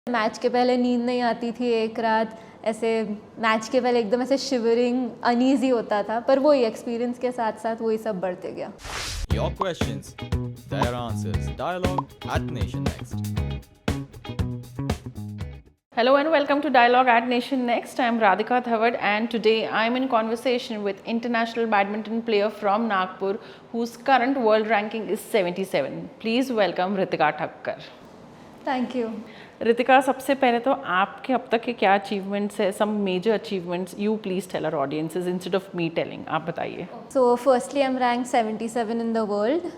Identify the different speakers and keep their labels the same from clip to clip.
Speaker 1: Match के पहले नींद नहीं आती थी एक रात, ऐसे मैच के पहले एकदम ऐसे शिवरिंग अनईजी होता था, पर वही एक्सपीरियंस के साथ साथ वही सब बढ़ते गया।
Speaker 2: Your questions, their answers. Dialogue at Nation Next.
Speaker 3: Hello and welcome to Dialogue at Nation Next. I am Radhika Thawad and today I am in conversation with international badminton player from Nagpur whose current world ranking is 77. Please welcome Ritika Thakkar.
Speaker 1: Thank you.
Speaker 3: Ritika, सबसे पहले तो आपके अब तक के क्या achievements है, some major achievements you please tell our audiences instead of me telling, आप बताइए।
Speaker 1: So firstly I am rank 77 in the world.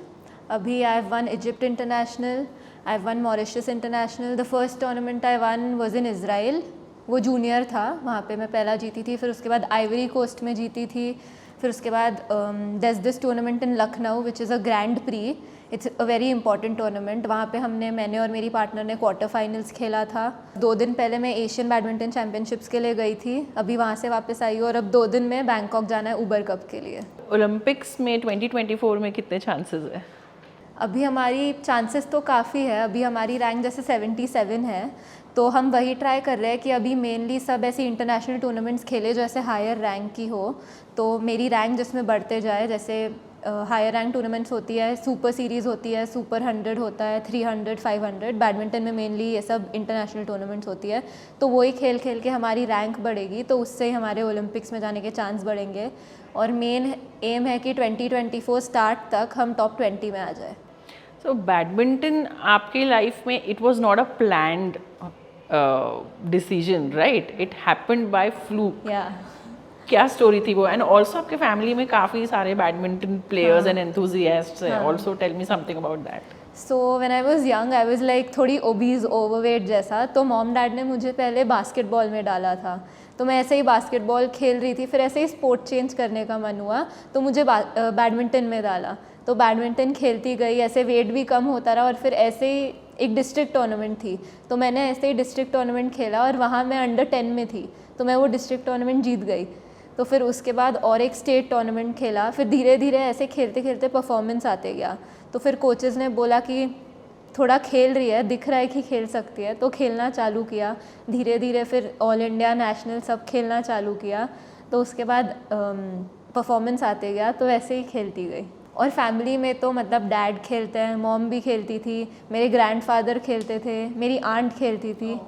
Speaker 1: अभी I have won Egypt international, I have won Mauritius international. The first tournament I won was in Israel, वो junior था, वहाँ पे मैं पहला जीती थी। फिर उसके बाद आइवरी कोस्ट में जीती थी। फिर उसके बाद there is this tournament in Lucknow which is a grand prix. It's a very important tournament. वहाँ पे मैंने और मेरी पार्टनर ने क्वार्टर फाइनल्स खेला था। 2 दिन पहले मैं एशियन बैडमिंटन चैम्पियनशिप्स के लिए गई थी, अभी वहाँ से वापस आई हूँ और अब 2 दिन में बैंकॉक जाना है उबर कप के लिए।
Speaker 3: ओलंपिक्स में 2024 में कितने चांसेस है?
Speaker 1: अभी हमारी चांसेस तो काफ़ी है। अभी हमारी रैंक जैसे 77 है, तो हम वही ट्राई कर रहे हैं कि अभी मेनली सब ऐसे इंटरनेशनल टूर्नामेंट्स खेले जो ऐसे हायर रैंक की हो, तो मेरी रैंक जिसमें बढ़ते जाए। जैसे हायर रैंक टूर्नामेंट्स होती है, सुपर सीरीज़ होती है, सुपर 100 होता है, 300, 500। बैडमिंटन में मेनली ये सब इंटरनेशनल टूर्नामेंट्स होती है, तो वही खेल खेल के हमारी रैंक बढ़ेगी, तो उससे ही हमारे ओलंपिक्स में जाने के चांस बढ़ेंगे। और मेन एम है कि 2024 स्टार्ट तक हम टॉप 20 में आ जाए।
Speaker 3: सो बैडमिंटन आपकी लाइफ में it was not a planned decision, right? It happened by fluke. क्या स्टोरी थी वो? एंड ऑल्सो आपके फैमिली में काफ़ी सारे बैडमिंटन प्लेयर्स एंड एंथुजियास्ट्स हैं। Also tell me something about that.
Speaker 1: So when I was young I was like थोड़ी obese, overweight जैसा, तो मॉम डैड ने मुझे पहले बास्केटबॉल में डाला था। तो मैं ऐसे ही बास्केटबॉल खेल रही थी, फिर ऐसे ही स्पोर्ट चेंज करने का मन हुआ, तो मुझे बैडमिंटन में डाला। तो बैडमिंटन खेलती गई, ऐसे वेट भी कम होता रहा। और फिर ऐसे ही एक डिस्ट्रिक्ट टूर्नामेंट थी, तो मैंने ऐसे ही डिस्ट्रिक्ट टूर्नामेंट खेला और वहाँ मैं अंडर 10 में थी, तो मैं वो डिस्ट्रिक्ट टूर्नामेंट जीत गई। तो फिर उसके बाद और एक स्टेट टूर्नामेंट खेला। फिर धीरे धीरे ऐसे खेलते खेलते परफॉर्मेंस आते गया। तो फिर कोचेज़ ने बोला कि थोड़ा खेल रही है, दिख रहा है कि खेल सकती है, तो खेलना चालू किया धीरे धीरे। फिर ऑल इंडिया, नेशनल सब खेलना चालू किया। तो उसके बाद परफॉर्मेंस आते गया, तो ऐसे ही खेलती गई। और फैमिली में तो मतलब डैड खेलते हैं, मॉम भी खेलती थी, मेरे ग्रैंडफादर खेलते थे, मेरी आंट खेलती थी,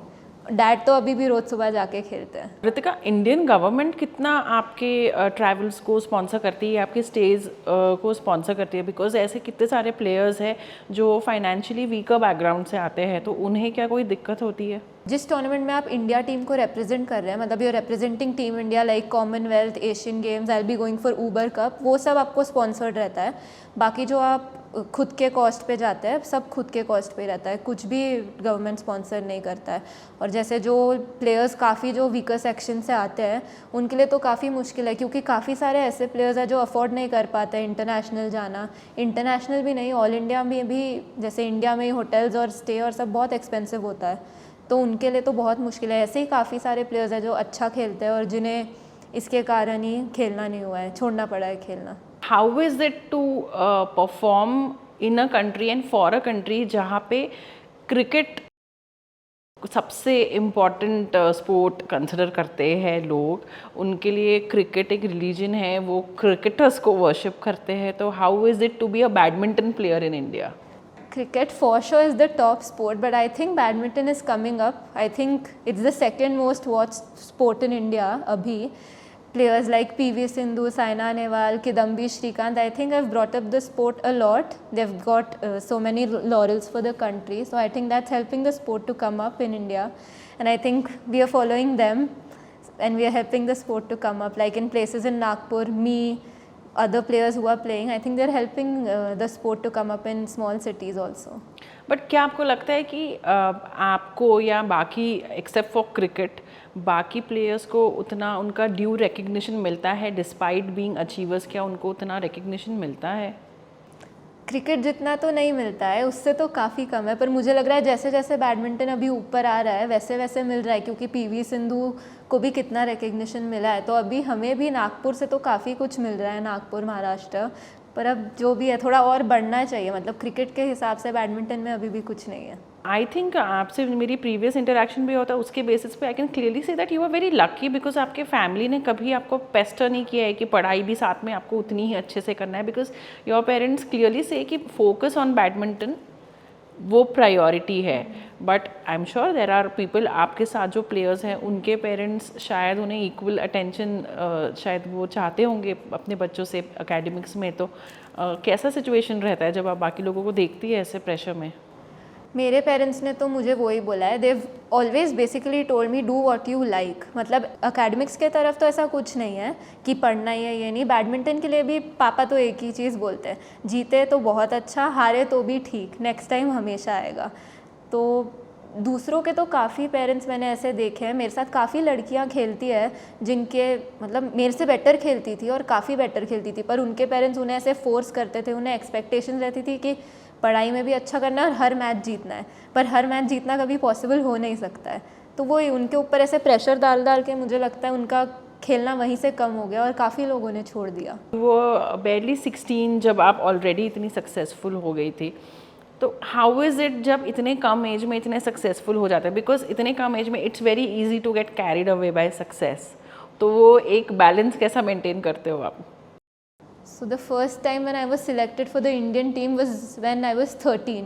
Speaker 1: डैड तो अभी भी रोज़ सुबह जाके खेलते हैं।
Speaker 3: रितिका, इंडियन गवर्नमेंट कितना आपके ट्रैवल्स को स्पॉन्सर करती है, आपके स्टेज को स्पॉन्सर करती है? बिकॉज ऐसे कितने सारे प्लेयर्स हैं जो फाइनेंशियली वीकर बैकग्राउंड से आते हैं, तो उन्हें क्या कोई दिक्कत होती है?
Speaker 1: जिस टूर्नामेंट में आप इंडिया टीम को रिप्रेजेंट कर रहे हैं, मतलब you representing team India like Commonwealth, Asian games, I will be going for Uber cup, वो सब आपको स्पॉन्सर्ड रहता है। बाकी जो आप खुद के कॉस्ट पे जाते हैं, सब खुद के कॉस्ट पे रहता है, कुछ भी गवर्नमेंट स्पॉन्सर नहीं करता है। और जैसे जो प्लेयर्स काफ़ी जो वीकर सेक्शन से आते हैं, उनके लिए तो काफ़ी मुश्किल है, क्योंकि काफ़ी सारे ऐसे प्लेयर्स हैं जो अफोर्ड नहीं कर पाते हैं इंटरनेशनल जाना। इंटरनेशनल भी नहीं, ऑल इंडिया में भी, जैसे इंडिया में होटल्स और स्टे और सब बहुत एक्सपेंसिव होता है, तो उनके लिए तो बहुत मुश्किल है। ऐसे ही काफ़ी सारे प्लेयर्स हैं जो अच्छा खेलते हैं और जिन्हें इसके कारण ही खेलना नहीं हुआ है, छोड़ना पड़ा है खेलना।
Speaker 3: How is it to perform in a country and for a country जहाँ पे क्रिकेट सबसे इम्पॉर्टेंट स्पोर्ट कंसिडर करते हैं लोग? उनके लिए क्रिकेट एक रिलीजन है, वो क्रिकेटर्स को वर्शिप करते हैं। तो how is it to be a badminton player in India?
Speaker 1: Cricket for sure is the top sport, but I think badminton is coming up. I think it's the second most watched sport in India abhi. Players like PV Sindhu, Saina Nehwal, Kidambi Shrikant, I think have brought up the sport a lot. They've got so many laurels for the country, so I think that's helping the sport to come up in India, and I think we are following them and we are helping the sport to come up, like in places in Nagpur, me, other players who are playing, I think they're helping the sport to come up in small cities also.
Speaker 3: But क्या आपको लगता है कि आपको या बाकी except for cricket बाकी players को उतना उनका ड्यू रिकग्निशन मिलता है डिस्पाइट बीइंग अचीवर्स? क्या उनको उतना रिकग्निशन मिलता है?
Speaker 1: क्रिकेट जितना तो नहीं मिलता है, उससे तो काफ़ी कम है, पर मुझे लग रहा है जैसे जैसे बैडमिंटन अभी ऊपर आ रहा है वैसे वैसे मिल रहा है, क्योंकि पीवी सिंधु को भी कितना रिकग्निशन मिला है। तो अभी हमें भी नागपुर से तो काफ़ी कुछ मिल रहा है, नागपुर, महाराष्ट्र, पर अब जो भी है थोड़ा और बढ़ना चाहिए। मतलब क्रिकेट के हिसाब से बैडमिंटन में अभी भी कुछ नहीं है।
Speaker 3: आई थिंक आपसे मेरी प्रीवियस इंटरेक्शन भी होता है, उसके बेसिस पे I can clearly say that you are very lucky because आपके फैमिली ने कभी आपको पेस्टर नहीं किया है कि पढ़ाई भी साथ में आपको उतनी ही अच्छे से करना है, because your parents clearly say कि फोकस ऑन बैडमिंटन वो प्रायोरिटी है. But I am sure there are people आपके साथ जो प्लेयर्स हैं उनके पेरेंट्स शायद उन्हें इक्वल अटेंशन शायद वो चाहते होंगे अपने बच्चों से एकेडमिक्स में. तो कैसा सिचुएशन रहता है जब आप बाकी लोगों को देखती है ऐसे प्रेशर में?
Speaker 1: मेरे पेरेंट्स ने तो मुझे वही बोला है, Dev always basically told me do what you like. मतलब एकेडमिक्स के तरफ तो ऐसा कुछ नहीं है कि पढ़ना ही है ये नहीं. बैडमिंटन के लिए भी पापा तो एक ही चीज़ बोलते हैं, जीते तो बहुत अच्छा, हारे तो भी ठीक, नेक्स्ट टाइम हमेशा आएगा. तो दूसरों के तो काफ़ी पेरेंट्स मैंने ऐसे देखे हैं, मेरे साथ काफ़ी लड़कियां खेलती है जिनके मतलब मेरे से बेटर खेलती थी और काफ़ी बेटर खेलती थी, पर उनके पेरेंट्स उन्हें ऐसे फोर्स करते थे, उन्हें एक्सपेक्टेशन रहती थी कि पढ़ाई में भी अच्छा करना है और हर मैच जीतना है. पर हर मैच जीतना कभी पॉसिबल हो नहीं सकता है. तो वो उनके ऊपर ऐसे प्रेशर डाल डाल के मुझे लगता है उनका खेलना वहीं से कम हो गया और काफ़ी लोगों ने छोड़ दिया.
Speaker 3: वो barely 16 जब आप ऑलरेडी इतनी सक्सेसफुल हो गई थी, तो हाउ इज़ इट जब इतने कम एज में इतने सक्सेसफुल हो जाते हैं? बिकॉज इतने कम एज में it's very easy to get carried away by success. तो वो एक बैलेंस कैसा मेंटेन करते हो आप?
Speaker 1: So the first time when I was selected for the Indian team was when I was 13.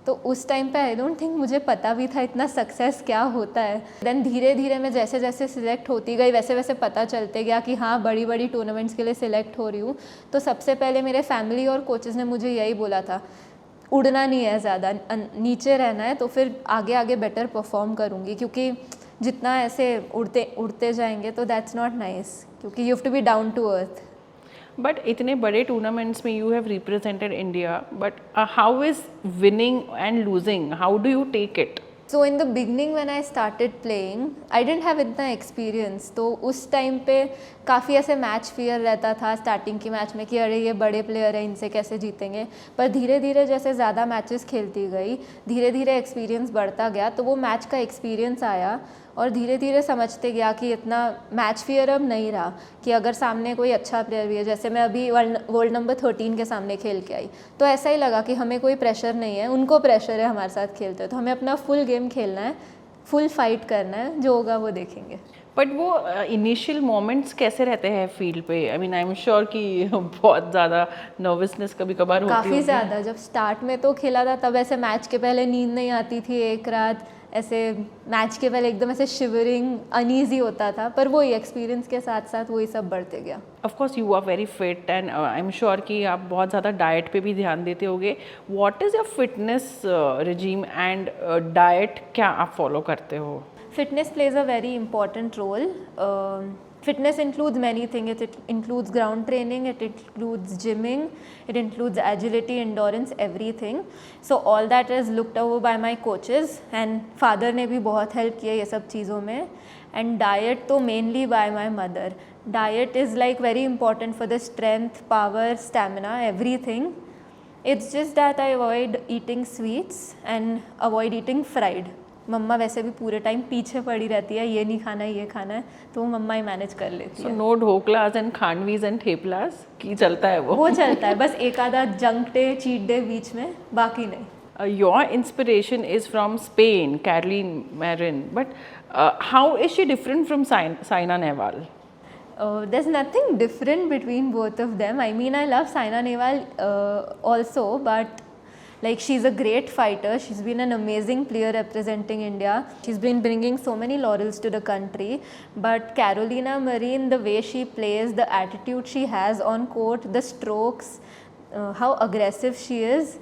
Speaker 1: तो उस टाइम पे आई डोंट थिंक मुझे पता भी था इतना सक्सेस क्या होता है. देन धीरे धीरे मैं जैसे जैसे सिलेक्ट होती गई वैसे वैसे पता चलते गया कि हाँ बड़ी बड़ी टूर्नामेंट्स के लिए सिलेक्ट हो रही हूँ. तो सबसे पहले मेरे फैमिली और कोचेज़ ने मुझे यही बोला था, उड़ना नहीं है ज़्यादा, नीचे रहना है, तो फिर आगे आगे बेटर परफॉर्म करूँगी. क्योंकि जितना ऐसे उड़ते जाएंगे तो दैट्स नॉट नाइस, क्योंकि you have to be down to earth.
Speaker 3: But इतने बड़े टूर्नामेंट्स में you have represented India, but how is winning and losing, how do you take it?
Speaker 1: So in the beginning when I started playing, I didn't have इतना experience. तो उस time पे काफ़ी ऐसे match fear रहता था starting की match में कि अरे ये बड़े प्लेयर हैं, इनसे कैसे जीतेंगे. पर धीरे धीरे जैसे ज़्यादा मैचेस खेलती गई, धीरे धीरे एक्सपीरियंस बढ़ता गया, तो वो मैच का एक्सपीरियंस आया और धीरे धीरे समझते गया कि इतना मैच फियर अब नहीं रहा. कि अगर सामने कोई अच्छा प्लेयर भी है, जैसे मैं अभी वर्ल्ड नंबर 13 के सामने खेल के आई, तो ऐसा ही लगा कि हमें कोई प्रेशर नहीं है, उनको प्रेशर है हमारे साथ खेलते हो, तो हमें अपना फुल गेम खेलना है, फुल फाइट करना है, जो होगा वो देखेंगे.
Speaker 3: बट वो इनिशियल मोमेंट्स कैसे रहते हैं फील्ड पे? I mean I am sure कि बहुत ज़्यादा नर्वसनेस कभी कभार होती है.
Speaker 1: काफ़ी ज़्यादा. जब स्टार्ट में तो खेला था तब ऐसे मैच के पहले नींद नहीं आती थी एक रात, ऐसे मैच के पहले एकदम ऐसे शिवरिंग अनईजी होता था. पर वही एक्सपीरियंस के साथ साथ वही सब बढ़ते गया.
Speaker 3: Of course you are very fit and I am sure कि आप बहुत ज़्यादा डाइट पे भी ध्यान देते होगे. What is your fitness regime and diet क्या आप फॉलो करते हो?
Speaker 1: Fitness plays a very important role. Fitness includes many things. It includes ground training, it includes gymming, it includes agility, endurance, everything. So all that is looked over by my coaches and father ने भी बहुत help किया ये सब चीज़ों में. And diet तो mainly by my mother. Diet is like very important for the strength, power, stamina, everything. It's just that I avoid eating sweets and avoid eating fried. मम्मा वैसे भी पूरे टाइम पीछे पड़ी रहती है, ये नहीं खाना है, ये खाना है, तो वो मम्मा ही मैनेज कर लेती है.
Speaker 3: No dhoklas and khandvis and theplas की चलता है वो
Speaker 1: चलता है, बस एक आधा जंक डे चीट डे बीच में, बाकी नहीं.
Speaker 3: Your inspiration is from Spain, Carolina Marin, but how is she different from Saina Nehwal?
Speaker 1: There's nothing different between both of them. I mean, I love Saina Nehwal also, but like she's a great fighter. She's been an amazing player representing India. She's been bringing so many laurels to the country. But Carolina Marin, the way she plays, the attitude she has on court, the strokes, how aggressive she is,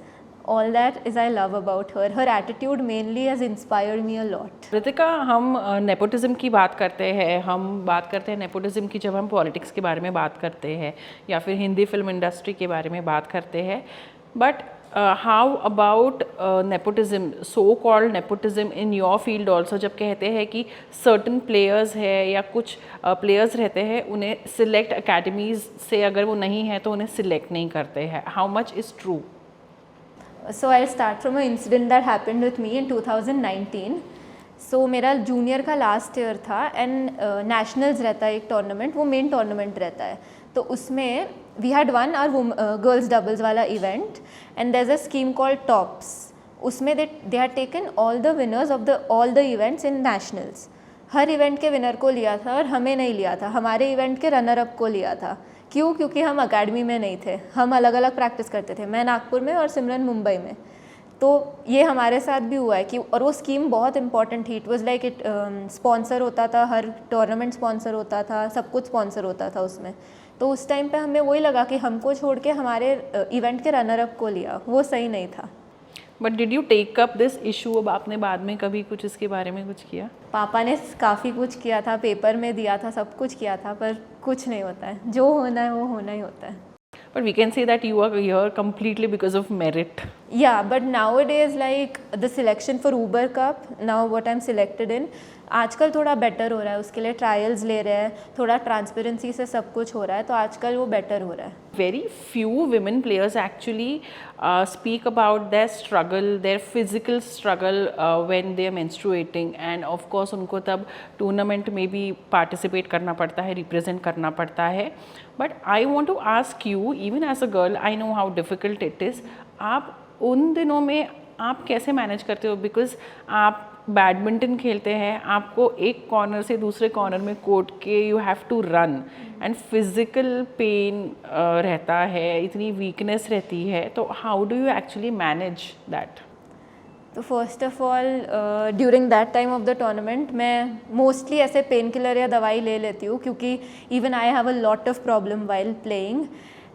Speaker 1: all that is I love about her. Her attitude mainly has inspired me a lot.
Speaker 3: Ritika, हम nepotism की बात करते हैं, हम बात करते हैं nepotism की जब हम पॉलिटिक्स के बारे में बात करते हैं या फिर हिंदी फिल्म इंडस्ट्री के बारे में बात करते हैं. But how about nepotism, so called nepotism in your field also? जब कहते हैं कि सर्टन प्लेयर्स है या कुछ प्लेयर्स रहते हैं, उन्हें सिलेक्ट अकेडमीज़ से अगर वो नहीं है तो उन्हें सिलेक्ट नहीं करते हैं. How much is true?
Speaker 1: So I'll start from an incident that happened with me in 2019. So मेरा जूनियर का लास्ट ईयर था एंड नेशनल्स रहता है एक टूर्नामेंट, वो मेन टूर्नामेंट रहता है. तो उसमें we had won our girls doubles वाला event and there is a scheme called TOPS. उसमें they had taken all the winners of the all the events in nationals. हर इवेंट के winner को लिया था और हमें नहीं लिया था, हमारे इवेंट के रनर अप को लिया था। क्यों? क्योंकि हम अकेडमी में नहीं थे, हम अलग अलग प्रैक्टिस करते थे, मैं नागपुर में और सिमरन मुंबई में। तो ये हमारे साथ भी हुआ है कि, और वो स्कीम बहुत इंपॉर्टेंट थी। It was like it sponsor होता था, हर टूर्नामेंट स्पॉन्सर होता था, सब कुछ स्पॉन्सर होता था उसमें। तो उस टाइम पे हमें वही लगा कि हमको छोड़ के हमारे इवेंट के रनर अप को लिया, वो सही नहीं था।
Speaker 3: But did you take up this issue? अब आपने बाद में कभी कुछ इसके बारे में कुछ किया?
Speaker 1: पापा ने काफ़ी कुछ किया था, पेपर में दिया था, सब कुछ किया था, पर कुछ नहीं होता है। जो होना है वो होना ही होता है।
Speaker 3: But we can say that you are here completely because of merit.
Speaker 1: Yeah, but nowadays like the selection for Uber Cup, now what I'm selected in, आजकल थोड़ा बेटर हो रहा है, उसके लिए ट्रायल्स ले रहे हैं, थोड़ा ट्रांसपेरेंसी से सब कुछ हो रहा है, तो आजकल वो बेटर हो रहा है।
Speaker 3: Very few women players actually speak about their struggle, their physical struggle when they are menstruating, and of course उनको तब tournament में भी participate करना पड़ता है, represent करना पड़ता है। But I want to ask you, even as a girl, I know how difficult it is. आप उन दिनों में आप कैसे मैनेज करते हो? बिकॉज आप बैडमिंटन खेलते हैं, आपको एक कॉर्नर से दूसरे कॉर्नर में कोर्ट के you have to run, and physical pain रहता है, इतनी वीकनेस रहती है, तो how do you actually manage that?
Speaker 1: तो first of all during that time of the tournament मैं मोस्टली ऐसे पेन किलर या दवाई ले लेती हूँ, क्योंकि even I have a lot of problem while playing,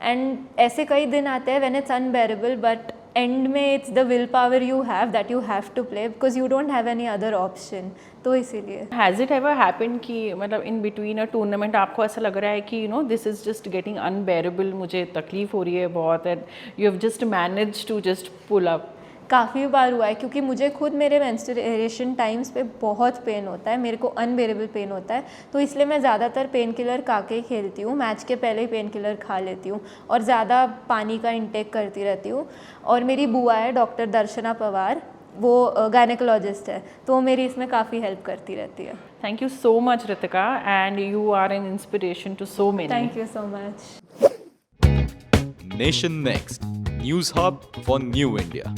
Speaker 1: and ऐसे कई दिन आते हैं when it's unbearable, but end में it's the will power you have that you have to play, because you don't have any other option. तो इसीलिए
Speaker 3: has it ever happen कि मतलब इन बिटवीन अ टूर्नामेंट आपको ऐसा लग रहा है कि you know this is just getting unbearable, मुझे तकलीफ हो रही है बहुत, and you have just manage to just pull up?
Speaker 1: काफ़ी बार हुआ है, क्योंकि मुझे खुद मेरे मेंस्ट्रुएशन टाइम्स पे बहुत पेन होता है, मेरे को अनबेरेबल पेन होता है, तो इसलिए मैं ज़्यादातर पेन किलर खा के ही खेलती हूँ। मैच के पहले ही पेन किलर खा लेती हूँ और ज़्यादा पानी का इंटेक करती रहती हूँ। और मेरी बुआ है डॉक्टर दर्शना पवार, वो गायनेकोलॉजिस्ट है, तो वो मेरी इसमें काफ़ी हेल्प करती रहती है।
Speaker 3: Thank you so much Ritika, and you are an inspiration to so many.
Speaker 1: Thank you so much.
Speaker 2: Nation Next, News Hub for New India.